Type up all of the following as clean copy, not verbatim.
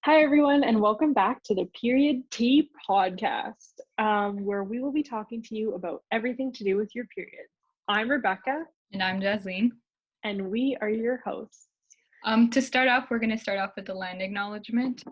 Hi, everyone, and welcome back to the Period Tea podcast, where we will be talking to you about everything to do with your period. I'm Rebecca. And I'm Jasleen. And we are your hosts. To start off, we're going to start off with the land acknowledgement.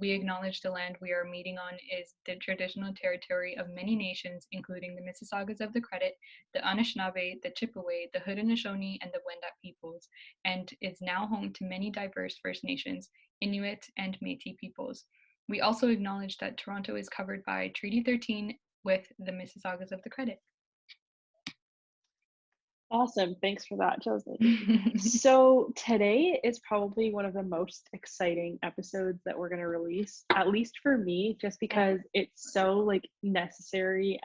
We acknowledge the land we are meeting on is the traditional territory of many nations, including the Mississaugas of the Credit, the Anishinaabe, the Chippewa, the Haudenosaunee, and the Wendat peoples, and is now home to many diverse First Nations, Inuit, and Métis peoples. We also acknowledge that Toronto is covered by Treaty 13 with the Mississaugas of the Credit. Awesome. Thanks for that, Jasleen. So today is probably one of the most exciting episodes that we're going to release, at least for me, just because it's so necessary.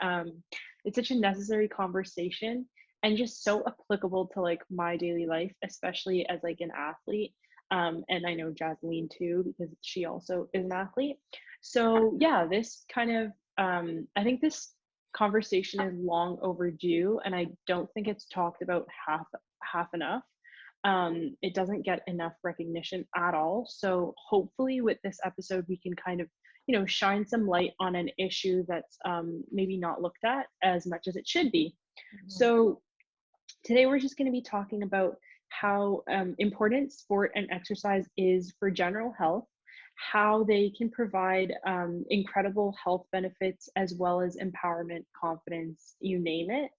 It's such a necessary conversation and just so applicable to my daily life, especially as an athlete. And I know Jasleen too, because she also is an athlete. So yeah, this kind of, I think this conversation is long overdue, and I don't think it's talked about half enough. It doesn't get enough recognition at all. So hopefully with this episode, we can kind of, shine some light on an issue that's maybe not looked at as much as it should be. Mm-hmm. So today we're just going to be talking about how important sport and exercise is for general health, how they can provide incredible health benefits as well as empowerment, confidence, you name it.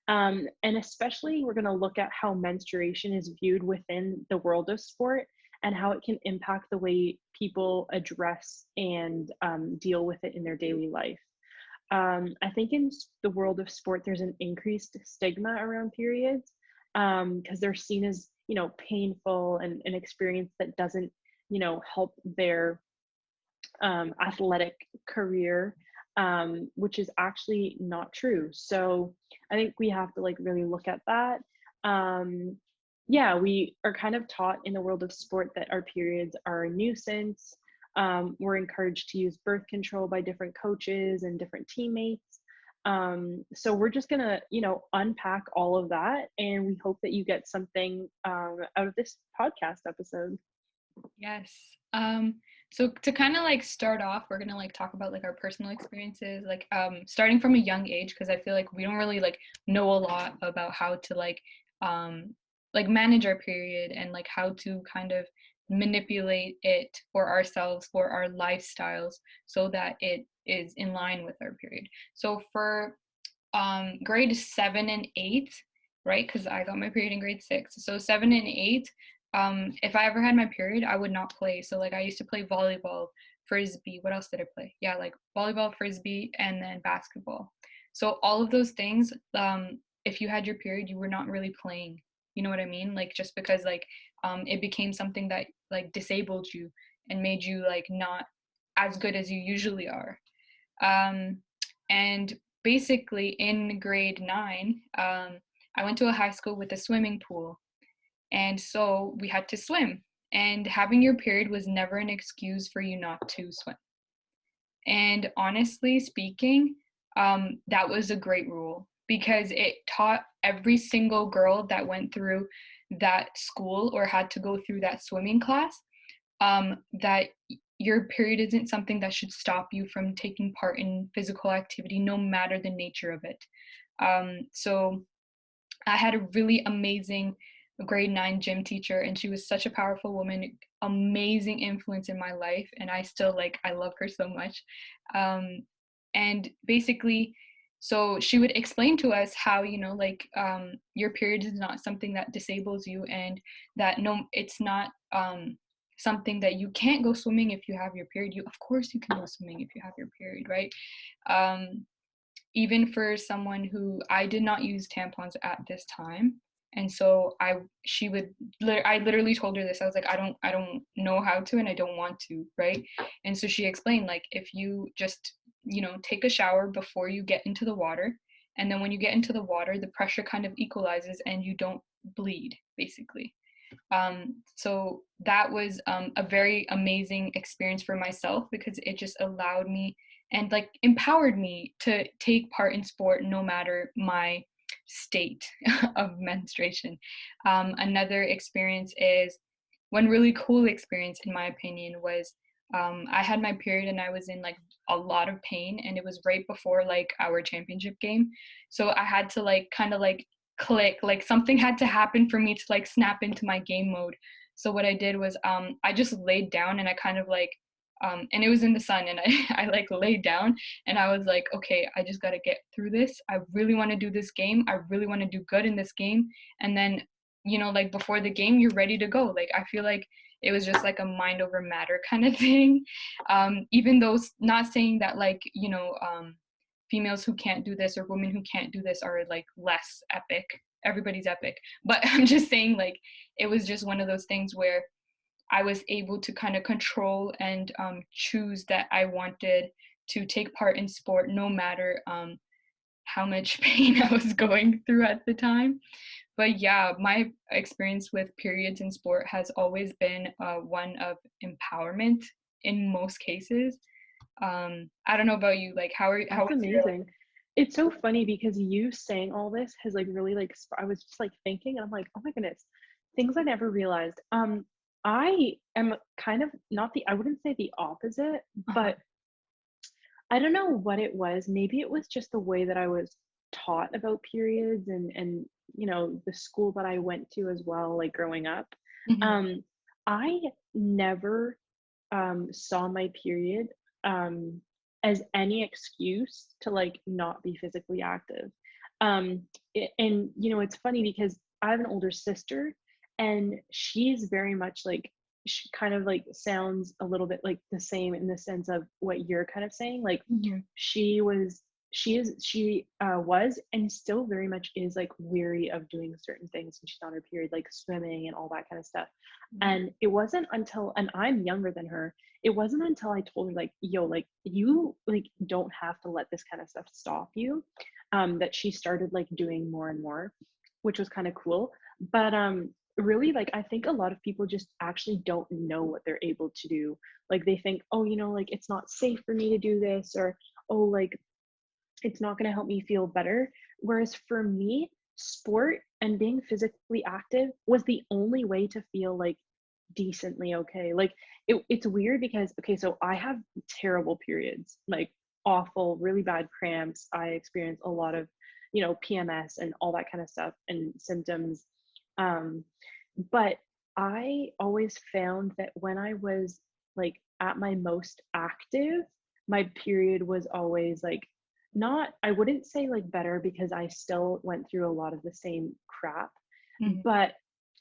And especially we're going to look at how menstruation is viewed within the world of sport and how it can impact the way people address and deal with it in their daily life. I think in the world of sport, there's an increased stigma around periods because they're seen as, painful and an experience that doesn't help their athletic career, which is actually not true. So I think we have to really look at that. Yeah, we are kind of taught in the world of sport that our periods are a nuisance. We're encouraged to use birth control by different coaches and different teammates. So we're just gonna, unpack all of that, and we hope that you get something out of this podcast episode. Yes. So to kind of start off, we're gonna talk about our personal experiences, starting from a young age, because I feel like we don't really know a lot about how to manage our period and how to kind of manipulate it for ourselves, for our lifestyles, so that it is in line with our period. So for grade 7 and 8, right? Because I got my period in grade 6. So 7 and 8. If I ever had my period, I would not play. So I used to play volleyball, frisbee. What else did I play? Yeah, volleyball, frisbee, and then basketball. So all of those things, if you had your period, you were not really playing. You know what I mean? Just because it became something that disabled you and made you not as good as you usually are. And basically in grade 9, I went to a high school with a swimming pool. And so we had to swim, and having your period was never an excuse for you not to swim. And honestly speaking, that was a great rule, because it taught every single girl that went through that school or had to go through that swimming class that your period isn't something that should stop you from taking part in physical activity, no matter the nature of it. So I had a really amazing grade 9 gym teacher, and she was such a powerful woman, amazing influence in my life, and I still I love her so much. And basically, so she would explain to us how your period is not something that disables you, and that it's not something that you can't go swimming if you have your period. Of course you can go swimming if you have your period, right? Even for someone who, I did not use tampons at this time. And so I literally told her this. I was like, I don't know how to, and I don't want to, right? And so she explained, if you just, take a shower before you get into the water, and then when you get into the water, the pressure kind of equalizes and you don't bleed, basically. So that was a very amazing experience for myself, because it just allowed me and empowered me to take part in sport no matter my state of menstruation. Another experience is one really cool experience, in my opinion, was I had my period and I was in like a lot of pain, and it was right before like our championship game. So I had to like kind of like click, like something had to happen for me to like snap into my game mode. So what I did was I just laid down and I kind of like and it was in the sun, and I like laid down and I was like, okay, I just got to get through this. I really want to do this game. I really want to do good in this game. And then, you know, like before the game, you're ready to go. Like, I feel like it was just like a mind over matter kind of thing. Even though not saying that like, you know, females who can't do this or women who can't do this are like less epic. Everybody's epic. But I'm just saying like, it was just one of those things where I was able to kind of control and choose that I wanted to take part in sport no matter how much pain I was going through at the time. But yeah, my experience with periods in sport has always been one of empowerment in most cases. I don't know about you, like how That's was your amazing. It's so funny because you saying all this has like really like I was just like thinking and I'm like, oh my goodness, things I never realized. I am kind of not the I wouldn't say the opposite, uh-huh. but I don't know what it was. Maybe it was just the way that I was taught about periods and you know the school that I went to as well, like growing up. Mhm. Um, I never saw my period um, as any excuse to like not be physically active. And you know, it's funny because I have an older sister, and she's very much like she kind of like sounds a little bit like the same in the sense of what you're kind of saying. Like Mhm. she was, she was, and still very much is like weary of doing certain things when she's on her period, like swimming and all that kind of stuff. Mhm. And it wasn't until, and I'm younger than her, it wasn't until I told her like, yo, like you like don't have to let this kind of stuff stop you, that she started like doing more and more, which was kind of cool. But really, like I think a lot of people just actually don't know what they're able to do. Like they think, oh, you know, like it's not safe for me to do this, or oh, like it's not going to help me feel better. Whereas for me, sport and being physically active was the only way to feel like decently okay. Like it's weird because, okay, so I have terrible periods, like awful, really bad cramps. I experience a lot of, you know, PMS and all that kind of stuff and symptoms. Um, but I always found that when I was like at my most active, my period was always like not, I wouldn't say like better because I still went through a lot of the same crap, Mhm. but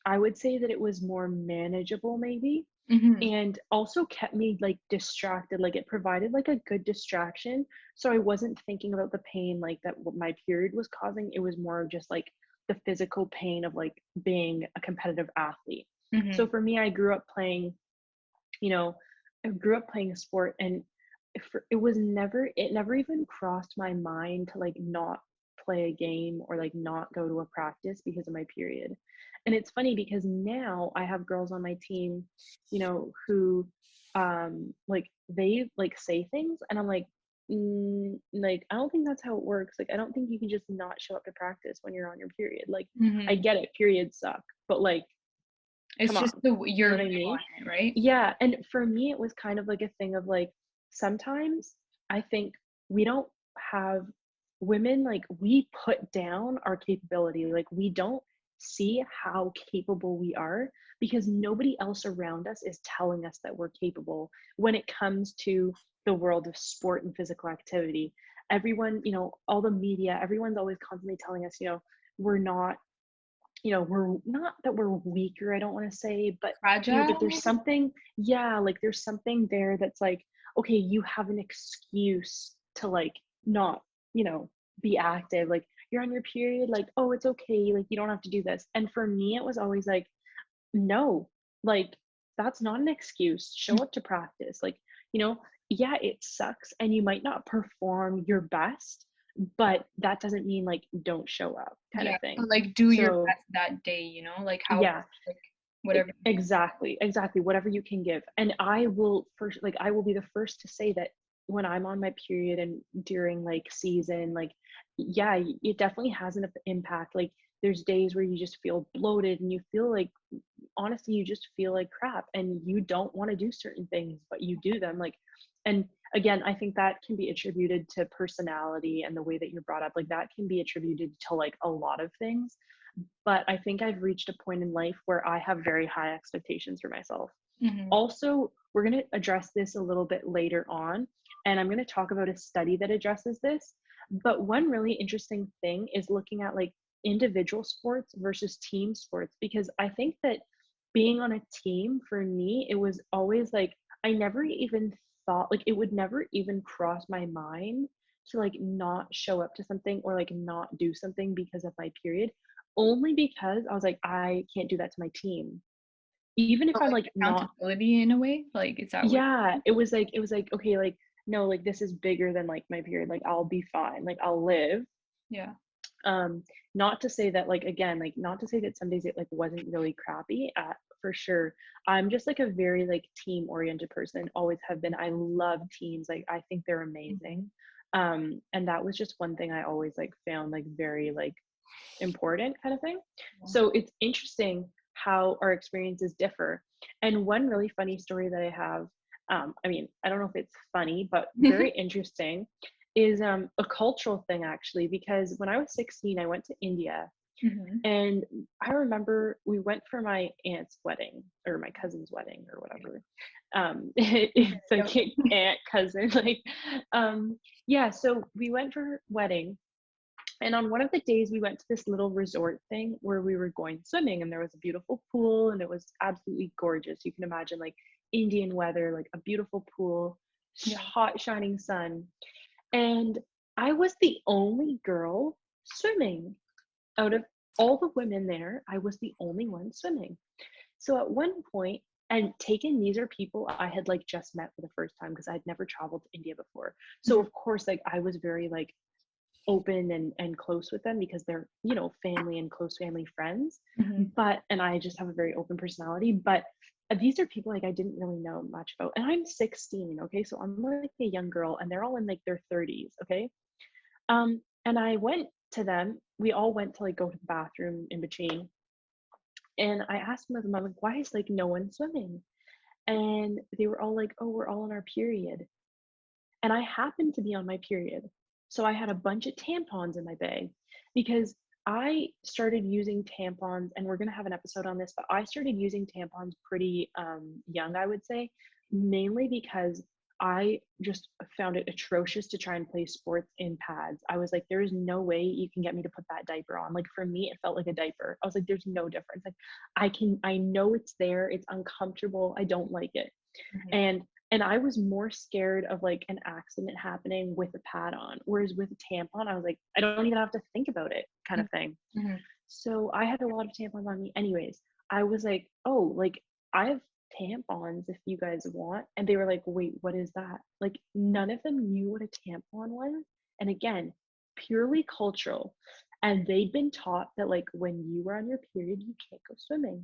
I would say that it was more manageable maybe, Mhm. and also kept me like distracted. Like it provided like a good distraction. So I wasn't thinking about the pain like that what my period was causing. It was more of just like the physical pain of like being a competitive athlete. So Mhm. for me, I grew up playing, you know, I grew up playing a sport, and it was never, it never even crossed my mind to like not play a game or like not go to a practice because of my period. And it's funny because now I have girls on my team, you know, who like they like say things and I'm like, like I don't think that's how it works. Like I don't think you can just not show up to practice when you're on your period. Like I Mhm. get it, periods suck, but like It's come on. just You your know what I view mean? on it, right? Yeah, and for me, it was kind of like a thing of like, sometimes I think we don't have women, like, we put down our capability. Like, we don't see how capable we are because nobody else around us is telling us that we're capable when it comes to the world of sport and physical activity. Everyone, you know, all the media, everyone's always constantly telling us, you know, we're not, you know, we're not that we're weaker, I don't want to say, but you know, that there's Fragile? something, yeah, like there's something there that's like, okay, you have an excuse to like not, you know, be active. Like you're on your period, like, oh, it's okay, like you don't have to do this. And for me, it was always like, no, like that's not an excuse. Show up to practice. Like, you know, yeah, it sucks and you might not perform your best, but that doesn't mean like don't show up kind Yeah, of so, thing. like, do your So best that day, you know, like, how yeah, like, whatever you can. exactly, exactly, whatever you can give. And I will first, like I will be the first to say that when I'm on my period and during like season, like yeah, it definitely has an impact. Like there's days where you just feel bloated and you feel like, honestly, you just feel like crap and you don't want to do certain things, but you do them. Like, and again, I think that can be attributed to personality and the way that you're brought up. Like that can be attributed to like a lot of things. But I think I've reached a point in life where I have very high expectations for myself. Mm-hmm. Also, we're going to address this a little bit later on, and I'm going to talk about a study that addresses this. But one really interesting thing is looking at like individual sports versus team sports, because I think that being on a team for me, it was always like, I never even thought, like, it would never even cross my mind to like not show up to something or like not do something because of my period, only because I was like, I can't do that to my team. Even if Or I'm like like not, accountability in a way, like is that what? yeah, it was like, okay, like, no, like this is bigger than like my period. Like I'll be fine. Like I'll live. Yeah. um Not to say that, like, again, like not to say that some days it like wasn't really crappy, for sure. I'm just like a very like team oriented person, always have been. I love teams, like I think they're Mm-hmm. amazing. And that was just one thing I always like found like very like important kind of thing. Yeah. So it's interesting how our experiences differ. And one really funny story that I have, I mean, I don't know if it's funny, but very interesting, is a cultural thing actually, because when I was 16, I went to India. Mm-hmm. And I remember we went for my aunt's wedding or my cousin's wedding or whatever. It's like aunt, cousin, like, yeah. So we went for her wedding, and on one of the days, we went to this little resort thing where we were going swimming, and there was a beautiful pool, and it was absolutely gorgeous. You can imagine like Indian weather, like a beautiful pool, Yeah. hot, shining sun. And I was the only girl swimming. Out of all the women there, I was the only one swimming. So at one point, and taken, these are people I had like just met for the first time because I'd never traveled to India before. So Mm-hmm. of course, like I was very like open and close with them because they're, you know, family and close family friends. Mm-hmm. But and I just have a very open personality. But these are people like I didn't really know much about, and I'm 16. Okay, so I'm like a young girl and they're all in like their 30s. Okay. And I went to them, we all went to like go to the bathroom in between, and I asked them, I'm like, why is like no one swimming? And they were all like, oh, we're all on our period. And I happened to be on my period. So I had a bunch of tampons in my bag because I started using tampons, and we're going to have an episode on this, but I started using tampons pretty young, I would say, mainly because I just found it atrocious to try and play sports in pads. I was like, there is no way you can get me to put that diaper on. Like for me, it felt like a diaper. I was like, there's no difference. Like I know it's there. It's uncomfortable. I don't like it. Mm-hmm. And I was more scared of like an accident happening with a pad on, whereas with a tampon, I was like, I don't even have to think about it, kind of thing. Mm-hmm. So I had a lot of tampons on me anyways. I was like, oh, like I have tampons if you guys want. And they were like, wait, what is that? Like none of them knew what a tampon was. And again, purely cultural. And they'd been taught that like when you were on your period, you can't go swimming.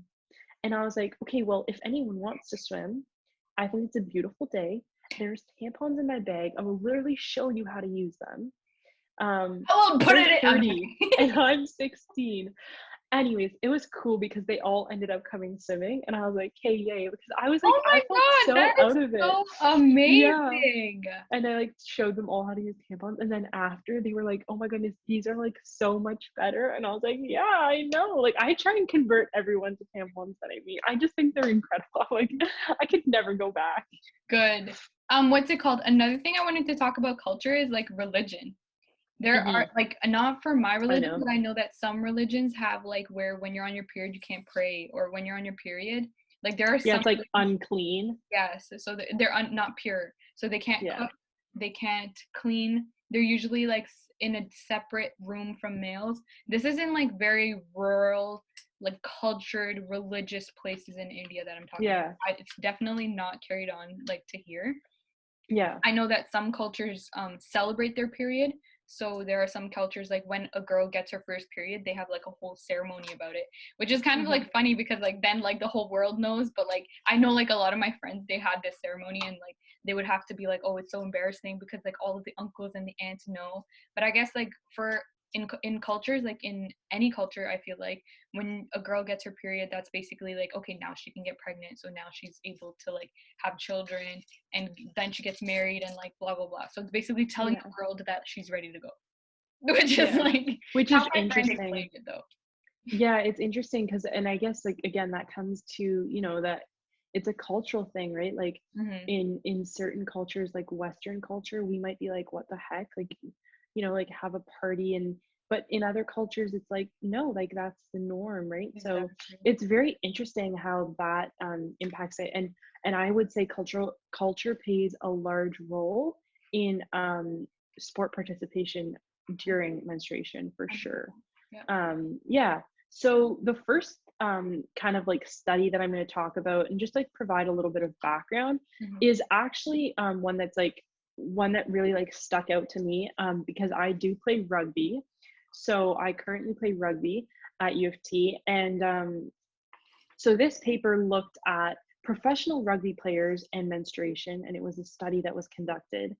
And I was like, okay, well, if anyone wants to swim, I think it's a beautiful day. There's tampons in my bag. I will literally show you how to use them. I will put They're it in. 30 and I'm 16. Anyways, it was cool because they all ended up coming swimming, and I was like, hey, yay, because I was like, Oh I my felt god, so that is out of it. so Yeah. amazing. And I like showed them all how to use tampons, and then after they were like, oh my goodness, these are like so much better. And I was like, yeah, I know. Like I try and convert everyone to tampons that I meet. I just think they're incredible. Like I could never go back. Good. What's it called? Another thing I wanted to talk about culture is like religion. There are like not for my I religion, know. but I know that some religions have like where when you're on your period you can't pray, or when you're on your period, like there are Yeah, some it's like religions, unclean. yes, so they're not pure, so they can't Yeah. cook, they can't clean. They're usually like in a separate room from males. This is in like very rural, like cultured religious places in India that I'm talking about. Yeah. It's definitely not carried on like to here. Yeah. I know that some cultures celebrate their period. So there are some cultures like when a girl gets her first period, they have like a whole ceremony about it, which is kind of like funny because like then like the whole world knows. But like I know like a lot of my friends, they had this ceremony and like they would have to be like, oh, it's so embarrassing because like all of the uncles and the aunts know. But I guess like for in cultures, like in any culture, I feel like when a girl gets her period, that's basically like, okay, now she can get pregnant, so now she's able to like have children, and then she gets married and like blah blah blah. So it's basically telling the world that she's ready to go, which is like which how is my friend interesting. explained it though. Yeah, it's interesting because, and I guess like again, that comes to, that it's a cultural thing, right? Like Mm-hmm. in certain cultures, like Western culture, we might be like, what the heck? Like, like have a party, but in other cultures, it's like, no, like that's the norm, right? So Exactly. it's very interesting how that impacts it. And I would say culture plays a large role in sport participation during menstruation for sure. Yeah. Yeah. So the first kind of like study that I'm going to talk about and just like provide a little bit of background Mm-hmm. is actually one that really like stuck out to me because I do play rugby. So I currently play rugby at U of T, and so this paper looked at professional rugby players and menstruation, and it was a study that was conducted.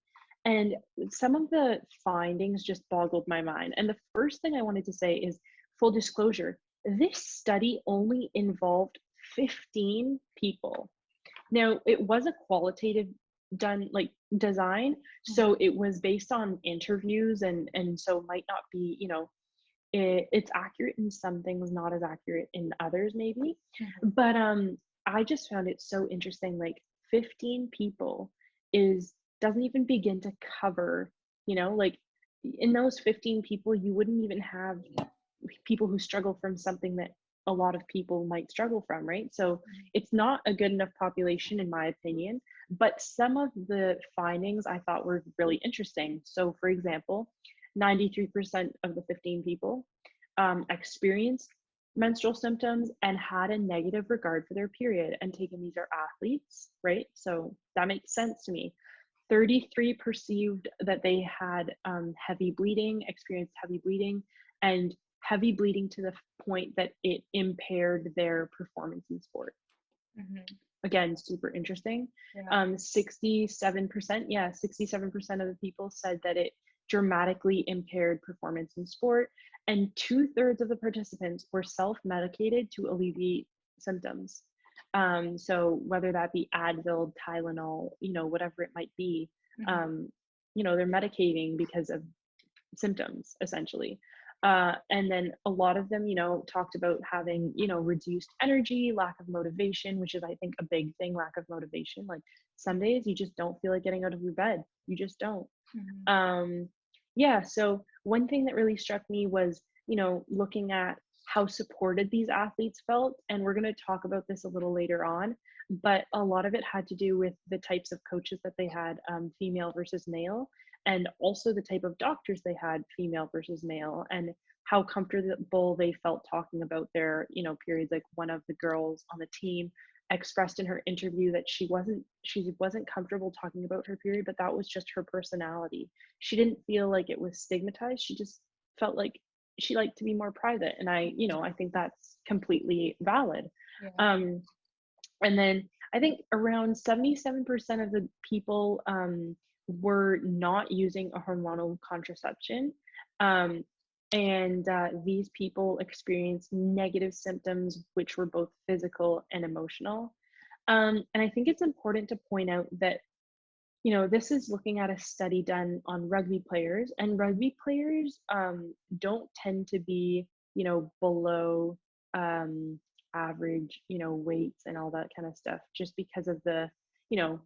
And some of the findings just boggled my mind. And the first thing I wanted to say is full disclosure, this study only involved 15 people. Now, it was a qualitative done like design, so it was based on interviews and so might not be, it's accurate in some things, not as accurate in others maybe. Mm-hmm. But I just found it so interesting, like 15 people is doesn't even begin to cover, like in those 15 people you wouldn't even have people who struggle from something that a lot of people might struggle from, right? So it's not a good enough population in my opinion, but some of the findings I thought were really interesting. So for example, 93% of the 15 people experienced menstrual symptoms and had a negative regard for their period. And taken, these are athletes, right? So that makes sense to me. 33 perceived that they had heavy bleeding, experienced heavy bleeding, and heavy bleeding to the point that it impaired their performance in sport. Mm-hmm. Again, super interesting. 67%, yeah, 67% of the people said that it dramatically impaired performance in sport, and 2/3 of the participants were self-medicated to alleviate symptoms. So whether that be Advil, Tylenol, whatever it might be, they're medicating because of symptoms essentially. And then a lot of them, talked about having, reduced energy, lack of motivation, which is, I think, a big thing, lack of motivation. Like some days you just don't feel like getting out of your bed. You just don't. Yeah. So one thing that really struck me was, looking at how supported these athletes felt. And we're going to talk about this a little later on, but a lot of it had to do with the types of coaches that they had, female versus male, and also the type of doctors they had, female versus male, and how comfortable they felt talking about their, periods. Like one of the girls on the team expressed in her interview that she wasn't comfortable talking about her period, but that was just her personality. She didn't feel like it was stigmatized. She just felt like she liked to be more private. And I think that's completely valid. And then I think around 77% of the people were not using a hormonal contraception. And these people experienced negative symptoms, which were both physical and emotional. And I think it's important to point out that, this is looking at a study done on rugby players, and rugby players don't tend to be, below average, weights and all that kind of stuff, just because of the, you know,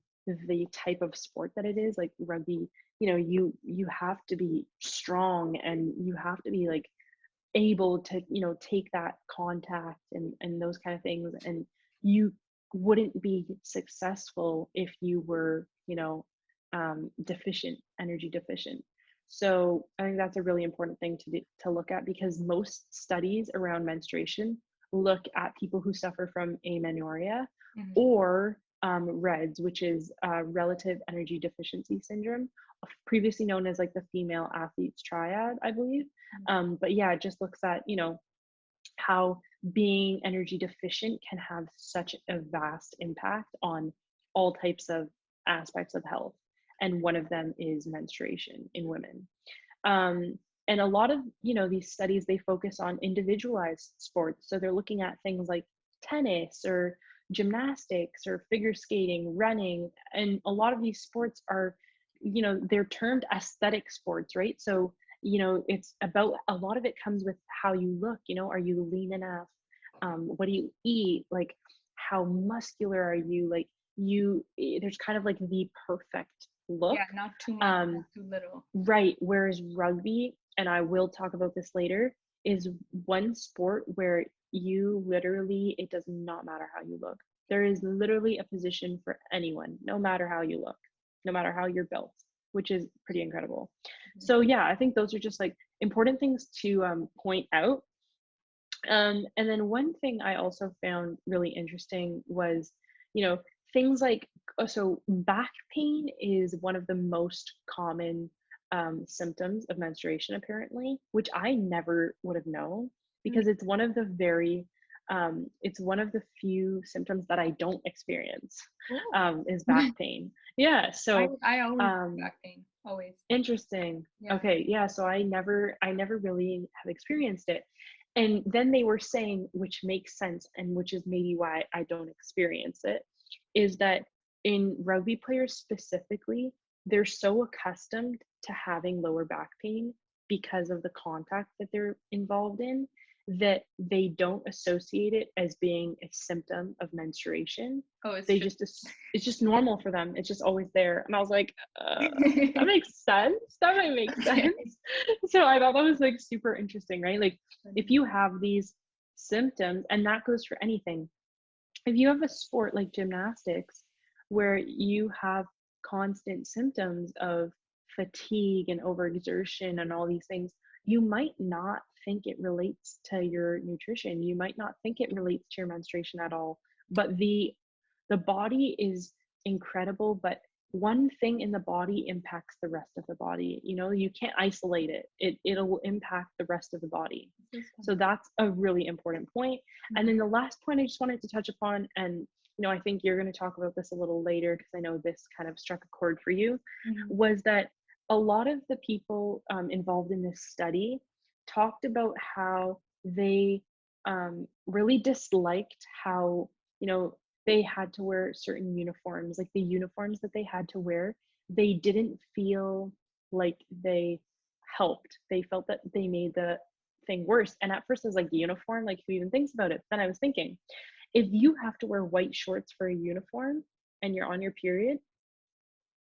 the type of sport that it is. Like rugby, you have to be strong and you have to be like able to, take that contact and those kind of things. And you wouldn't be successful if you were, energy deficient. So I think that's a really important thing to look at, because most studies around menstruation look at people who suffer from amenorrhea or REDS, which is relative energy deficiency syndrome, previously known as like the female athletes triad, I believe. But yeah, it just looks at, how being energy deficient can have such a vast impact on all types of aspects of health, and one of them is menstruation in women. Um, and a lot of, these studies, they focus on individualized sports. So they're looking at things like tennis or gymnastics or figure skating, running. And a lot of these sports are, they're termed aesthetic sports, right? So, it's about, a lot of it comes with how you look, are you lean enough? What do you eat? Like, how muscular are you? Like, there's kind of like the perfect look. Yeah, not too much, not too little. Right. Whereas rugby, and I will talk about this later, is one sport where you literally, it does not matter how you look. There is literally a position for anyone, no matter how you look, no matter how you're built, which is pretty incredible. So yeah, I think those are just like important things to point out. And then one thing I also found really interesting was, things like, so back pain is one of the most common symptoms of menstruation, apparently, which I never would have known, because it's one of the it's one of the few symptoms that I don't experience, is back pain. Yeah. So I always have back pain, always. interesting. Yeah. Okay. Yeah. So I never really have experienced it. And then they were saying, which makes sense, and which is maybe why I don't experience it, is that in rugby players specifically, they're so accustomed to having lower back pain because of the contact that they're involved in, that they don't associate it as being a symptom of menstruation. Oh, it's They just it's just normal for them. It's just always there. And I was like, that makes sense. That might make sense. So I thought that was like super interesting, right? Like, if you have these symptoms, and that goes for anything, if you have a sport like gymnastics where you have constant symptoms of fatigue and overexertion and all these things, you might not think it relates to your nutrition. You might not think it relates to your menstruation at all. But the body is incredible, but one thing in the body impacts the rest of the body. You can't isolate it. It'll impact the rest of the body. So that's a really important point. And then the last point I just wanted to touch upon, and I think you're going to talk about this a little later because I know this kind of struck a chord for you, was that a lot of the people involved in this study talked about how they really disliked how, they had to wear certain uniforms, like the uniforms that they had to wear, they didn't feel like they helped. They felt that they made the thing worse. And at first I was like, uniform, like, who even thinks about it? Then I was thinking, if you have to wear white shorts for a uniform and you're on your period,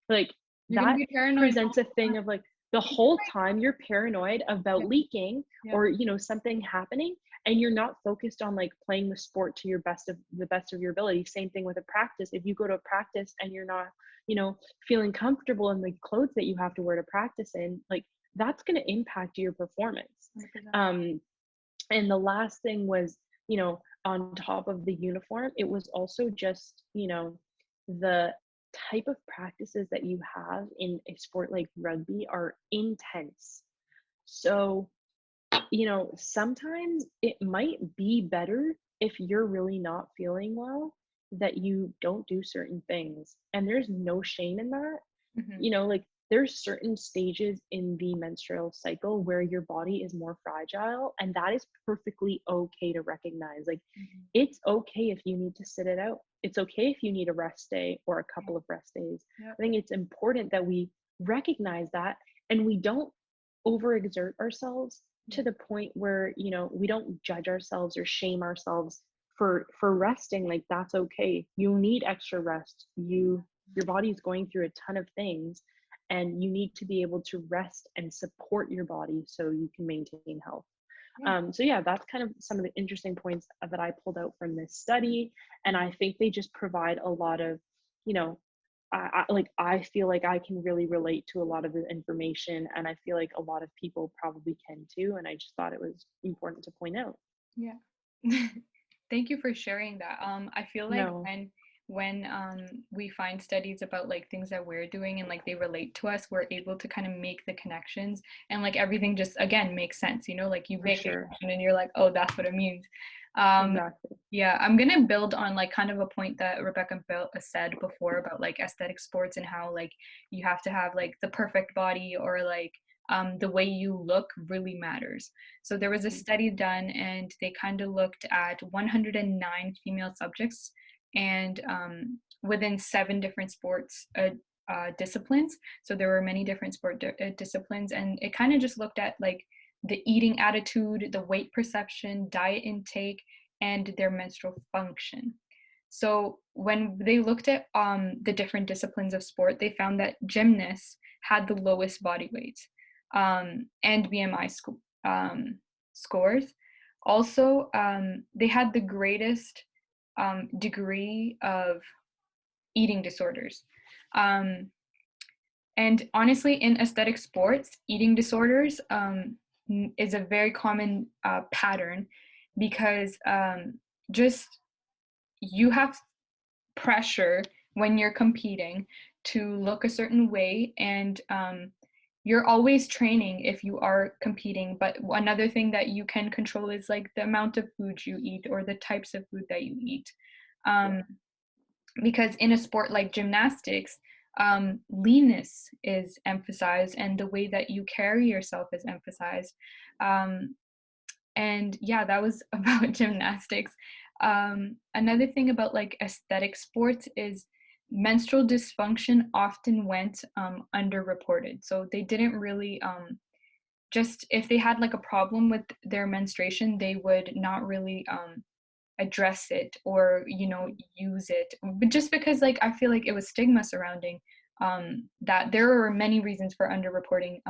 like, that presents a thing of like, the whole time you're paranoid about leaking or something happening, and you're not focused on like playing the sport to the best of your ability. Same thing with a practice. If you go to a practice and you're not feeling comfortable in the clothes that you have to wear to practice in, like, that's going to impact your performance. And the last thing was, on top of the uniform, it was also just the type of practices that you have in a sport like rugby are intense. So, sometimes it might be better, if you're really not feeling well, that you don't do certain things. And there's no shame in that. Like, there's certain stages in the menstrual cycle where your body is more fragile, and that is perfectly okay to recognize. Like, it's okay if you need to sit it out. It's okay if you need a rest day or a couple of rest days. I think it's important that we recognize that, and we don't overexert ourselves to the point where we don't judge ourselves or shame ourselves for resting. Like, that's okay. You need extra rest. Your body's going through a ton of things, and you need to be able to rest and support your body so you can maintain health. So yeah, that's kind of some of the interesting points that I pulled out from this study. And I think they just provide a lot of, I feel like I can really relate to a lot of the information, and I feel like a lot of people probably can too. And I just thought it was important to point out. Yeah. Thank you for sharing that. I feel like when we find studies about like things that we're doing and like they relate to us, we're able to kind of make the connections, and like everything just again makes sense, like you make a connection and you're like, oh, that's what it means. Exactly. Yeah, I'm gonna build on like kind of a point that Rebecca said before about like aesthetic sports and how like you have to have like the perfect body or like the way you look really matters. So there was a Mhm. study done and they kind of looked at 109 female subjects and within 7 different sports disciplines. So there were many different disciplines and it kind of just looked at like the eating attitude, the weight perception, diet intake, and their menstrual function. So when they looked at the different disciplines of sport, they found that gymnasts had the lowest body weight and BMI scores. Also, they had the greatest degree of eating disorders. Um, and honestly, in aesthetic sports, eating disorders is a very common pattern because just you have pressure when you're competing to look a certain way and you're always training if you are competing, but another thing that you can control is like the amount of food you eat or the types of food that you eat Yeah. um, because in a sport like gymnastics leanness is emphasized and the way that you carry yourself is emphasized um, and yeah, that was about gymnastics. Another thing about like aesthetic sports is menstrual dysfunction often went underreported. So they didn't really just if they had like a problem with their menstruation, they would not really address it or use it. But just because like I feel like it was stigma surrounding that there were many reasons for underreporting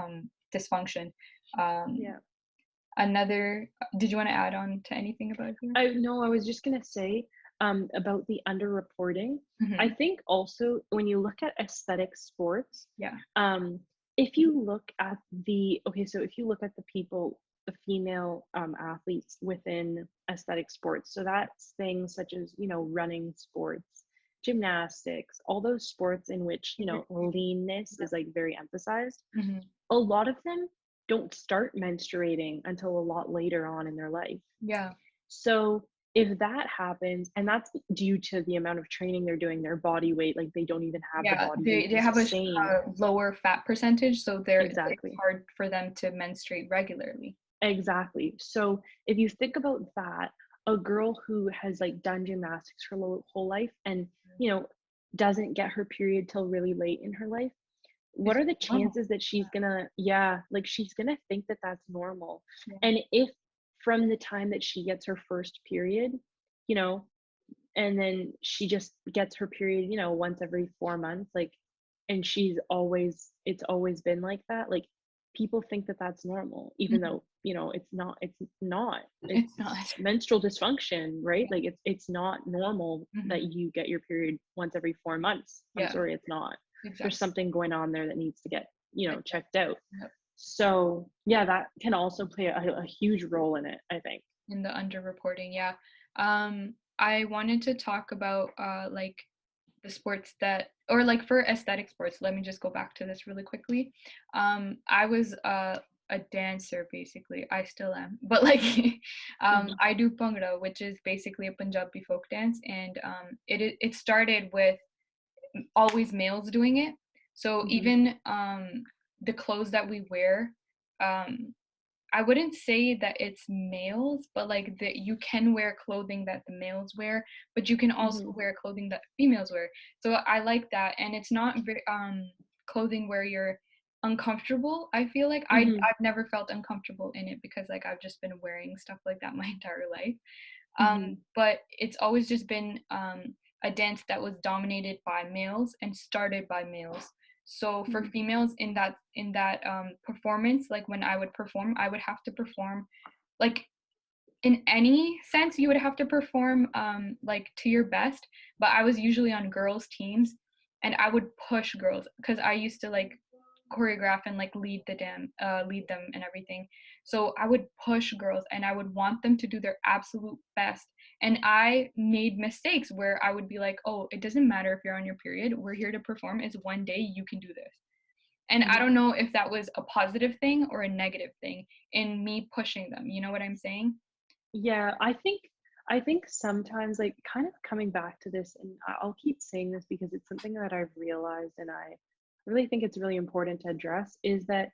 dysfunction. Um, Yeah. Another did you want to add on to anything about here? I no, I was just gonna say about the underreporting. I Mhm. think also when you look at aesthetic sports, Yeah. um, if you look at so if you look at the female athletes within aesthetic sports, so that's things such as, running sports, gymnastics, all those sports in which, leanness is like very emphasized. Mhm. A lot of them don't start menstruating until a lot later on in their life. Yeah. So if that happens, and that's due to the amount of training they're doing, their body weight, like they don't even have the Yeah, body they weight they to have a sustain. lower fat percentage, so it's Exactly. hard for them to menstruate regularly. Exactly. So if you think about that, a girl who has like done gymnastics her whole life and, you know, doesn't get her period till really late in her life, what It's are the normal. chances that she's gonna, yeah, like she's gonna think that that's normal? Yeah. And if from the time that she gets her first period, you know, and then she just gets her period, once every 4 months, like, and it's always been like that, like, people think that that's normal, even Mhm. though, it's not. It's It's not. menstrual dysfunction, right? Like, it's not normal that Mhm. you get your period once every 4 months. I'm Yeah, sorry, it's not. There's exactly. something going on there that needs to get, Exactly. checked out. Yep. So, yeah, that can also play a huge role in it, I think. In the underreporting, yeah. I wanted to talk about like the sports that or like for aesthetic sports, let me just go back to this really quickly. I was a dancer basically. I still am. But like Mhm, I do Bhangra, which is basically a Punjabi folk dance and it started with always males doing it. So mhm, even the clothes that we wear um I wouldn't say that it's males, but like that you can wear clothing that the males wear, but you can also mhm, wear clothing that females wear. So I like that, and it's not clothing where you're uncomfortable. I feel like mhm, I've never felt uncomfortable in it because like I've just been wearing stuff like that my entire life. mhm, But it's always just been a dance that was dominated by males and started by males. So for mhm, females in that performance, like when I would perform, I would have to perform like in any sense you would have to perform like to your best. But I was usually on girls teams and I would push girls because I used to like choreograph and like lead them and everything. So I would push girls and I would want them to do their absolute best. And I made mistakes where I would be like, oh, it doesn't matter if you're on your period, we're here to perform. It's one day, you can do this. And I mhm. don't know if that was a positive thing or a negative thing in me pushing them, you know what I'm saying? Yeah, I think I think sometimes, like, kind of coming back to this, and I'll keep saying this because it's something that I've realized and I really think it's really important to address, is that,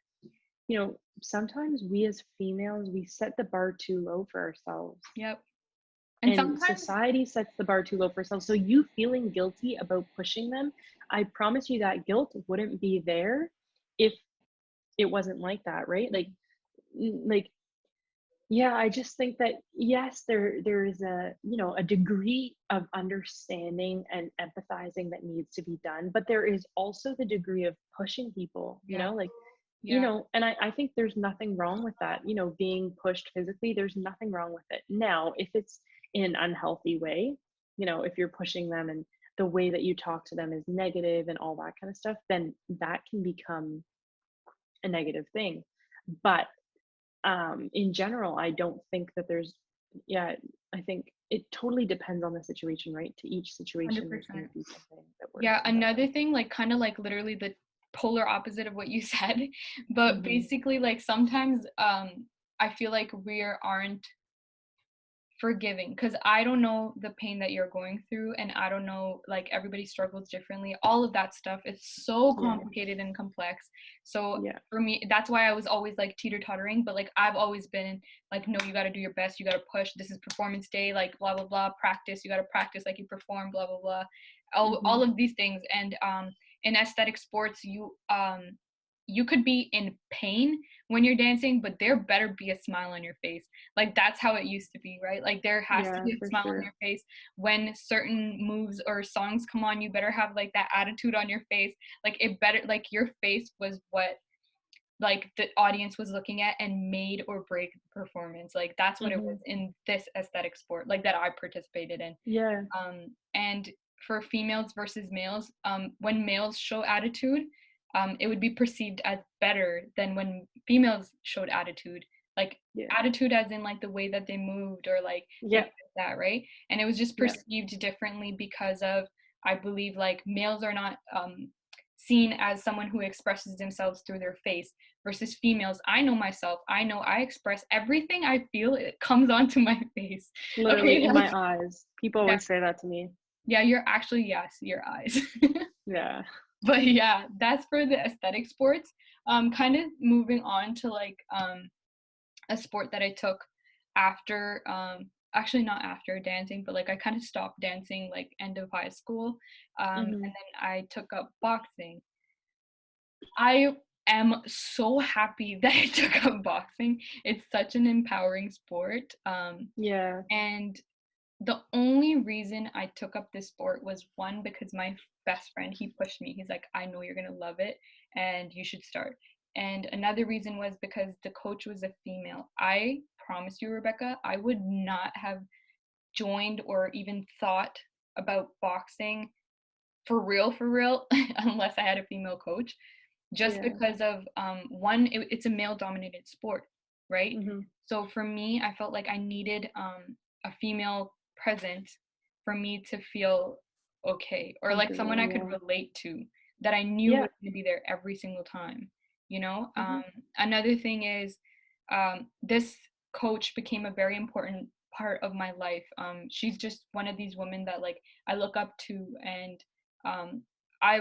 sometimes we as females, we set the bar too low for ourselves. Yep. And And sometimes, society sets the bar too low for ourselves. So you feeling guilty about pushing them, I promise you that guilt wouldn't be there if it wasn't like that, right? Like, yeah, I just think that yes, there is a degree of understanding and empathizing that needs to be done, but there is also the degree of pushing people, yeah, like, yeah, and I think there's nothing wrong with that, being pushed physically, there's nothing wrong with it. Now, if it's in an unhealthy way, if you're pushing them and the way that you talk to them is negative and all that kind of stuff, then that can become a negative thing. But in general, I don't think that there's, yeah, I think it totally depends on the situation, right? To each situation, there's going 100%. to be something that works Yeah, and another doesn't. thing, like kind of like literally the polar opposite of what you said, but Hmm. basically like sometimes I feel like we aren't forgiving because I don't know the pain that you're going through and I don't know, like everybody struggles differently. All of that stuff is so Yeah, complicated and complex. So yeah. for me, that's why I was always like teeter-tottering, but like I've always been like, no, you got to do your best, you got to push, this is performance day, like blah blah blah, practice, you got to practice like you perform, blah blah blah, all Hmm. of these things. And in aesthetic sports, you could be in pain when you're dancing, but there better be a smile on your face. Like that's how it used to be, right? Like there has to Yeah, be a for smile on sure. your face when certain moves or songs come on. You better have like that attitude on your face. Like it better, like your face was what like the audience was looking at and made or break the performance. Like that's what it was Hmm. in this aesthetic sport, like that I participated in. Yeah. And for females versus males, when males show attitude, it would be perceived as better than when females showed attitude. Like Yeah. attitude as in like the way that they moved or like things Yeah. like that, right? And it was just Yeah. perceived differently because of, I believe, like males are not seen as someone who expresses themselves through their face versus females. I know myself. I know I express everything I feel. It comes onto my face. Okay, Literally in like my eyes. People yeah, always say that to me. yeah, you're actually, yes, your eyes. Yeah. But yeah, that's for the aesthetic sports. Kind of moving on to like a sport that I took after actually not after dancing, but like I kind of stopped dancing like end of high school. And Hmm. then I took up boxing. I am so happy that I took up boxing. It's such an empowering sport. Yeah. And the only reason I took up this sport was one, because my best friend, he pushed me. He's like, I know you're going to love it and you should start. And another reason was because the coach was a female. I promise you, Rebecca, I would not have joined or even thought about boxing for real, unless I had a female coach, just Yeah. because of one, it's a male dominated sport, right? Hmm. So for me, I felt like I needed a female presence for me to feel okay, or like someone I could Comfortable. relate to, that I knew Yeah. was going to be there every single time, you know. Yeah. Hmm. Another thing is, this coach became a very important part of my life. She's just one of these women that like I look up to, and um,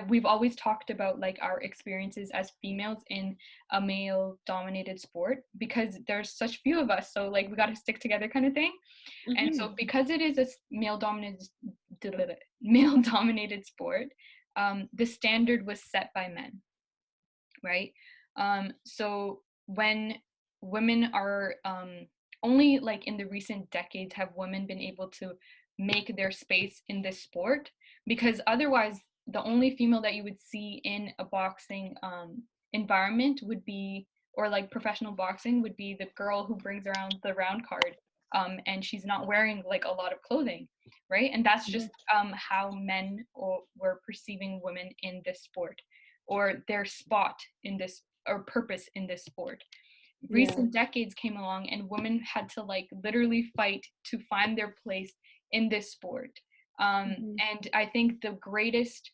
we've always talked about like our experiences as females in a male dominated sport because there's such few of us, so like we got to stick together kind of thing. And Hmm. so because it is a male dominated sport, the standard was set by men, right? So when women are only like in the recent decades have women been able to make their space in this sport, because otherwise the only female that you would see in a boxing environment would be, or like professional boxing would be, the girl who brings around the round card, and she's not wearing like a lot of clothing, right? And that's Hmm. just how men were perceiving women in this sport, or their spot in this, or purpose in this sport. Yeah. Recent decades came along and women had to like literally fight to find their place in this sport. Hmm. And I think the greatest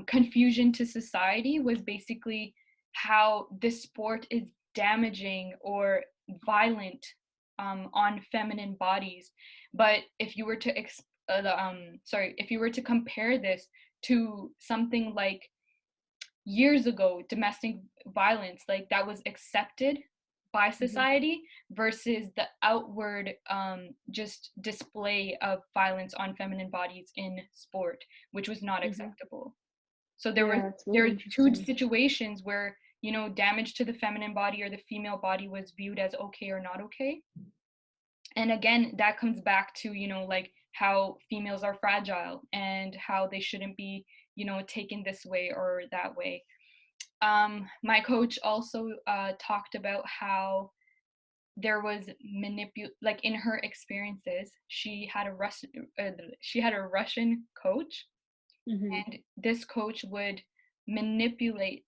confusion to society was basically how this sport is damaging or violent on feminine bodies. But if you were to if you were to compare this to something like years ago, domestic violence, like that was accepted by society versus the outward just display of violence on feminine bodies in sport, which was not Mm-hmm. acceptable. So Yeah, it's there really were two interesting. situations where, you know, damage to the feminine body or the female body was viewed as okay or not okay. And again, that comes back to, you know, like how females are fragile and how they shouldn't be, you know, taken this way or that way. My coach also talked about how there was like in her experiences, she had a Russian coach, Mm-hmm. and this coach would manipulate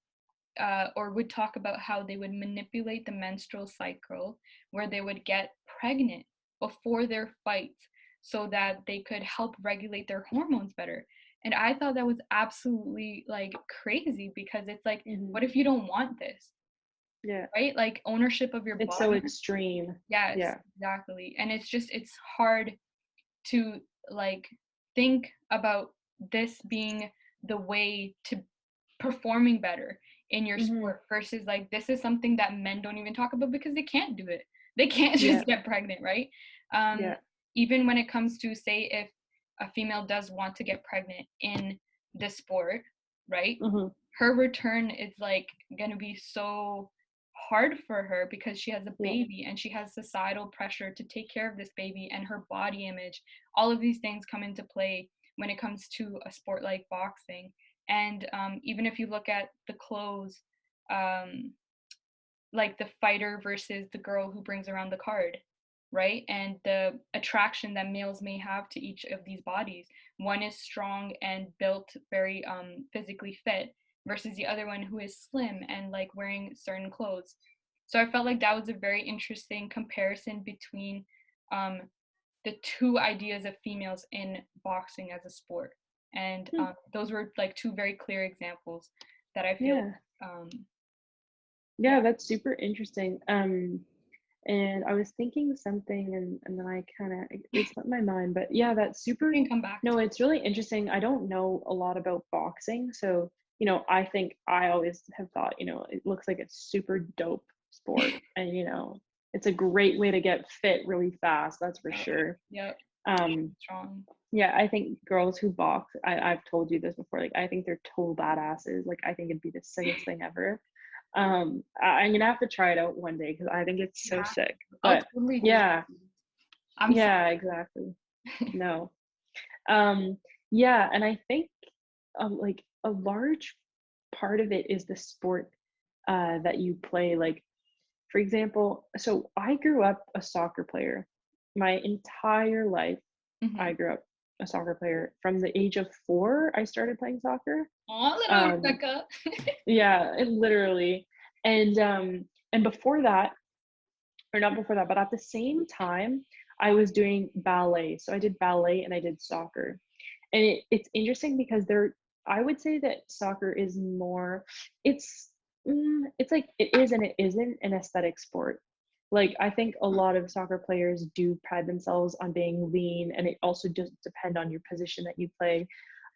or would talk about how they would manipulate the menstrual cycle, where they would get pregnant before their fights so that they could help regulate their hormones better. And I thought that was absolutely like crazy, because it's like, Mm-hmm. what if you don't want this? Yeah, Right? Like ownership of your it's so body. extreme. Yes, Yeah. exactly. And it's just, it's hard to like think about this being the way to performing better in your Mm-hmm. sport versus like this is something that men don't even talk about because they can't do it. They can't Yeah. just get pregnant, right? Um, Yeah. even when it comes to, say, if a female does want to get pregnant in the sport, right? Mm-hmm. Her return is like gonna be so hard for her because she has a Yeah. baby and she has societal pressure to take care of this baby, and her body image. All of these things come into play when it comes to a sport like boxing. And even if you look at the clothes, um, like the fighter versus the girl who brings around the card, right? And the attraction that males may have to each of these bodies. One is strong and built very physically fit versus the other one who is slim and like wearing certain clothes. So I felt like that was a very interesting comparison between um, the two ideas of females in boxing as a sport. And Hmm. those were like two very clear examples that I feel, Yeah. um, Yeah, yeah, that's super interesting. And I was thinking something and then I kind of it slipped my mind, but yeah, that's you super. can come back No, to. it's really interesting. I don't know a lot about boxing, so I think I always have thought, it looks like a super dope sport, and it's a great way to get fit really fast, that's for Yep, sure. yep, Um, strong. yeah, I think girls who box, I've told you this before, like I think they're total badasses. Like I think it'd be the sickest thing ever. I'm gonna have to try it out one day because I think it's You so have sick. to. I'll But totally do yeah, that. I'm sorry. yeah, exactly. No. Um, yeah, and I think like a large part of it is the sport that you play. Like, for example, so I grew up a soccer player. My entire life, I Hmm. grew up a soccer player. From the age of 4, I started playing soccer. Oh, little Um, Rebecca. yeah, literally. And before that, or not before that, but at the same time, I was doing ballet. So I did ballet and I did soccer. And it's interesting because I would say that soccer is more, it's, it's like it is and it isn't an aesthetic sport. Like I think a lot of soccer players do pride themselves on being lean, and it also does depend on your position that you play.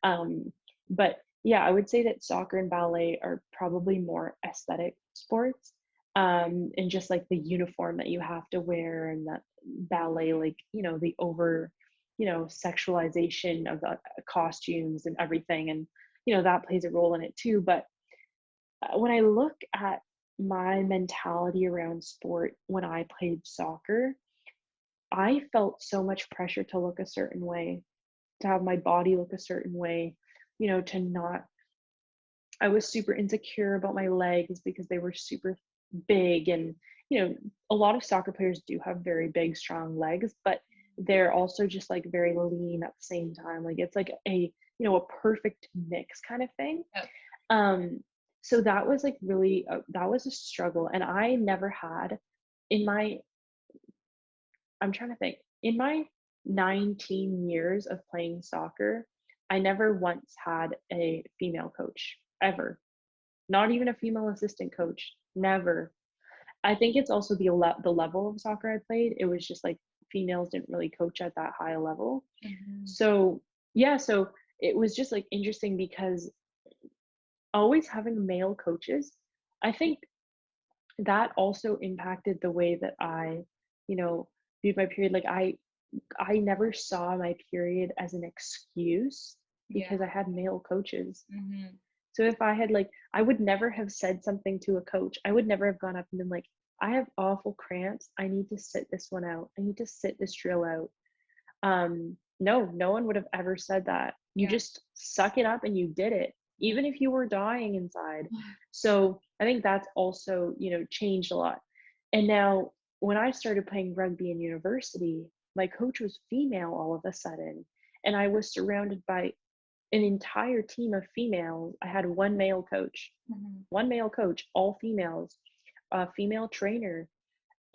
Um, but yeah, I would say that soccer and ballet are probably more aesthetic sports, and just like the uniform that you have to wear, and that ballet, like the over sexualization of the costumes and everything, and that plays a role in it too. But when I look at my mentality around sport when I played soccer, I felt so much pressure to look a certain way, to have my body look a certain way, to not, I was super insecure about my legs because they were super big. And a lot of soccer players do have very big strong legs, but they're also just like very lean at the same time. Like it's like a perfect mix kind of thing. Yep. um so that was like really that was a struggle, and I never had in my, I'm trying to think, in my 19 years of playing soccer, I never once had a female coach ever, not even a female assistant coach, never. I think it's also the level of soccer I played. It was just like females didn't really coach at that high a level. Mhm. So, yeah, so it was just like interesting because always having male coaches, I think that also impacted the way that I, you know, viewed my period. Like I never saw my period as an excuse Yeah. because I had male coaches. Mhm. So if I had like I would never have said something to a coach. I would never have gone up and been like, "I have awful cramps. I need to sit this one out. I need to sit this drill out." No, no one would have ever said that. You Yeah. just suck it up and you did it, Mm. even if you were dying inside. So I think that's also, changed a lot. And now when I started playing rugby in university, my coach was female all of a sudden. And I was surrounded by an entire team of females. I had Mhm. one male coach, all females, a female trainer,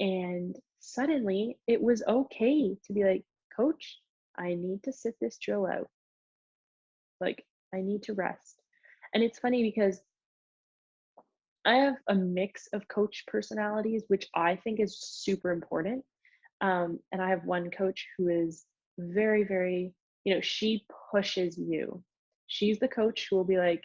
and suddenly it was okay to be like, Coach, I need to sit this drill out. Like, I need to rest. And it's funny because I have a mix of coach personalities, which I think is super important. And I have one coach who is very, very, she pushes you. She's the coach who will be like,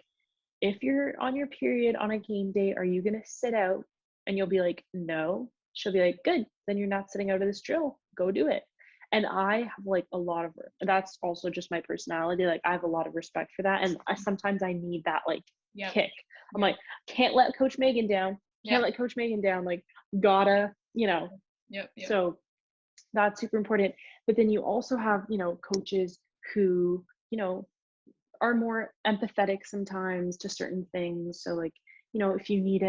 if you're on your period on a game day, are you going to sit out? And you'll be like, no. She'll be like, good. Then you're not sitting out of this drill. Go do it. And I have like a lot of, that's also just my personality. Like I have a lot of respect for that. And sometimes I need that like Yep. kick. I'm Yep. like, can't let Coach Megan down. Can't Yep. let Coach Megan down. Like, gotta, Yep. Yep. so that's super important. But then you also have, coaches who, are more empathetic sometimes to certain things. So like, if you need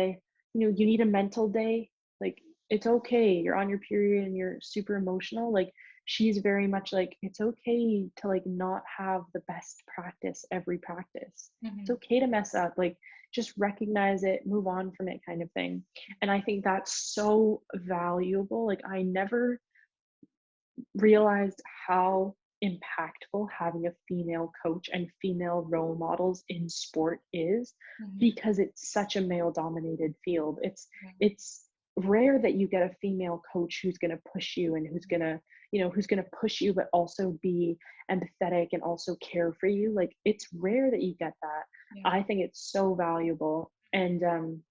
a mental day, like it's okay. You're on your period and you're super emotional. Like she's very much like it's okay to like not have the best practice every practice. It's Mhm. okay to mess up. Like just recognize it, move on from it kind of thing. And I think that's so valuable. Like I never realized how impactful having a female coach and female role models in sport is Mhm. because it's such a male dominated field. it's Yeah. it's rare that you get a female coach who's going to push you and who's going to push you but also be empathetic and also care for you. Like it's rare that you get that. Yeah. I think it's so valuable. And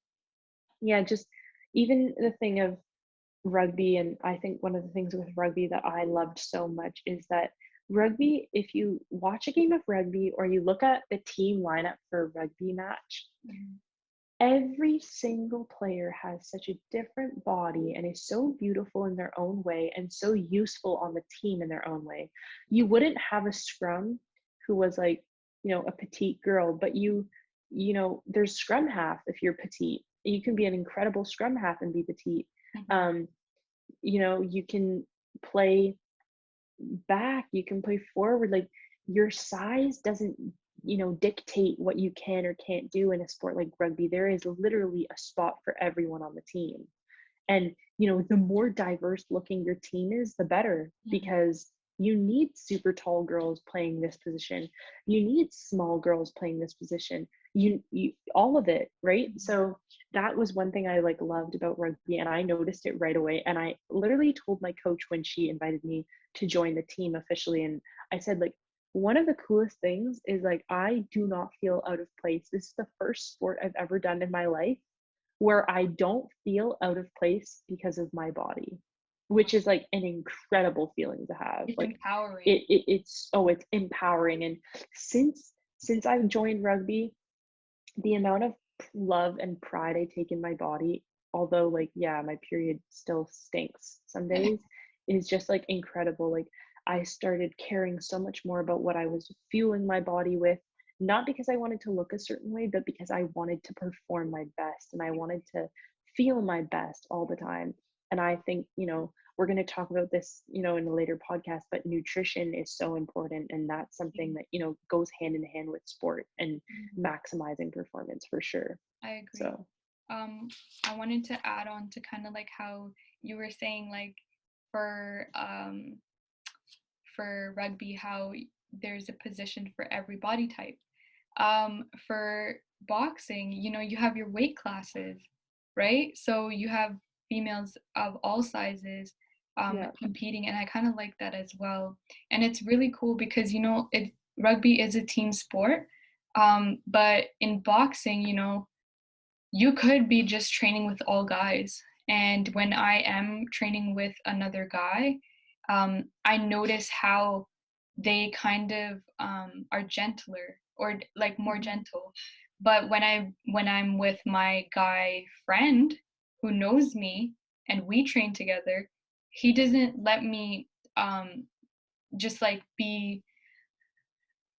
yeah, just even the thing of rugby, and I think one of the things with rugby that I loved so much is that rugby, if you watch a game of rugby or you look at the team lineup for a rugby match, Mhm. every single player has such a different body and is so beautiful in their own way and so useful on the team in their own way. You wouldn't have a scrum who was like, a petite girl, but there's scrum half if you're petite. You can be an incredible scrum half and be petite. Mhm. Um, you can play back, you can play forward. Like your size doesn't, dictate what you can or can't do in a sport like rugby. There is literally a spot for everyone on the team. And, the more diverse looking your team is, the better, Mhm. because you need super tall girls playing this position. You need small girls playing this position. You all of it, right? Mhm. So that was one thing I like loved about rugby, and I noticed it right away. And I literally told my coach when she invited me to join the team officially, and I said like, one of the coolest things is like I do not feel out of place. This is the first sport I've ever done in my life where I don't feel out of place because of my body, Wow. which is like an incredible feeling to have. It's Like empowering. it's empowering. And since I've joined rugby, the amount of love and pride I take in my body, although like yeah, my period still stinks some days, is just like incredible. Like I started caring so much more about what I was fueling my body with, not because I wanted to look a certain way, but because I wanted to perform my best and I wanted to feel my best all the time. And I think, we're going to talk about this, in a later podcast, but nutrition is so important. And that's something that, goes hand in hand with sport and Mhm. maximizing performance for sure. I agree. So, Um, I wanted to add on to kind of like how you were saying, like for um for rugby, how there's a position for every body type. For boxing, you have your weight classes, right? So you have females of all sizes Yeah. competing, and I kind of like that as well. And it's really cool because rugby is a team sport, but in boxing, you could be just training with all guys. And when I am training with another guy, I notice how they kind of are gentler or like more Mhm. gentle. But when I'm with my guy friend who knows me and we train together, he doesn't let me just like be,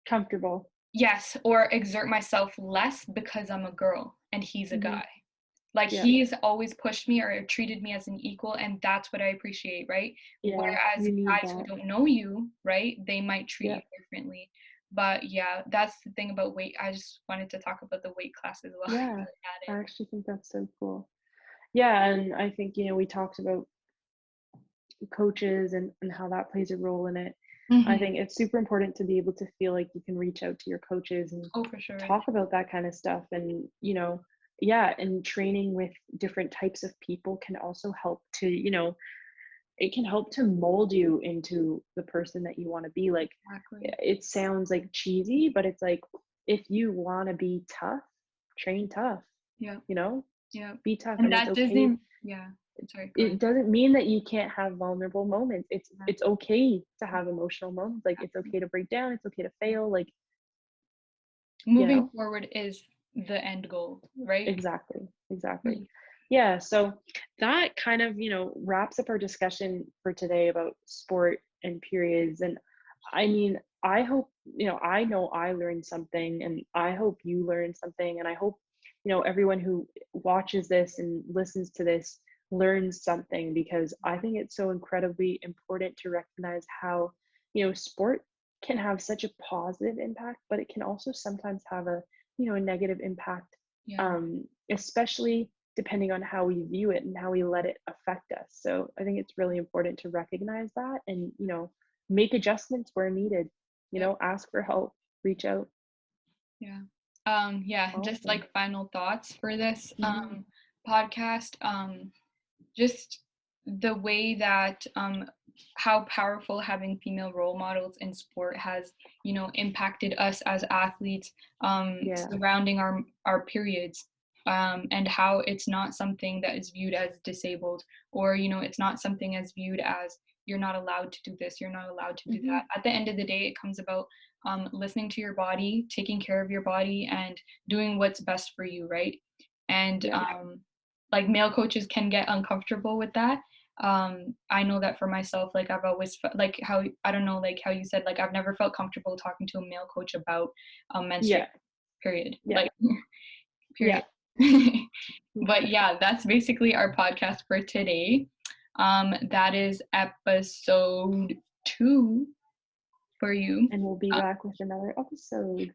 Comfortable. yes, or exert myself less because I'm a girl and he's a Hmm. guy. Like, Yeah. he's always pushed me or treated me as an equal, and that's what I appreciate, right? Yeah. Whereas You need guys who that. don't know you, right, they might treat Yeah. you differently. But yeah, that's the thing about weight. I just wanted to talk about the weight class as well. Yeah. At I it. actually think that's so cool. Yeah, and I think, we talked about coaches and how that plays a role in it. I Mhm. think it's super important to be able to feel like you can reach out to your coaches and Oh, for sure. talk about that kind of stuff. And, yeah, and training with different types of people can also help to, it can help to mold you into the person that you want to be. Like, Exactly. it sounds like cheesy, but it's like, if you want to be tough, train tough, Yeah. you know, Yeah. be tough. And And it's that okay. doesn't, yeah. Sorry, go It ahead. doesn't mean that you can't have vulnerable moments. It's Yeah. it's okay to have emotional moments. Like, it's okay to break down. It's okay to Yeah. fail. Like, you Moving know, forward is the end goal, right? exactly, exactly. Mhm. Yeah. So that kind of, wraps up our discussion for today about sport and periods. And I mean, I hope, I know I learned something, and I hope you learned something. And I hope, everyone who watches this and listens to this learns something, because I think it's so incredibly important to recognize how, sport can have such a positive impact, but it can also sometimes have a negative impact, Yeah. especially depending on how we view it and how we let it affect us. So I think it's really important to recognize that, and, make adjustments where needed, Yep. ask for help, reach out. Yeah. Yeah, just Awesome. like final thoughts for this Hmm. podcast. Just the way that how powerful having female role models in sport has, impacted us as athletes Yeah. surrounding our periods. And how it's not something that is viewed as disabled, or it's not something as viewed as you're not allowed to do this, you're not allowed to do Hmm. that. At the end of the day, it comes about listening to your body, taking care of your body, and doing what's best for you, right? And Yeah. like, male coaches can get uncomfortable with that. I know that for myself, like, I've always like, how, I don't know, like how you said, like, I've never felt comfortable talking to a male coach about menstruation, Yeah. period, Yeah. like, Yeah. period. But yeah, that's basically our podcast for today. That is episode 2 for you. And we'll be uh, back with another episode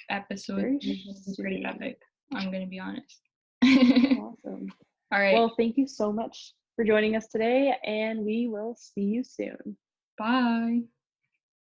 Episode very 3 will be pretty soon. epic, I'm gonna be honest. Awesome. All right, Well, thank you so much for joining us today, and we will see you soon. bye.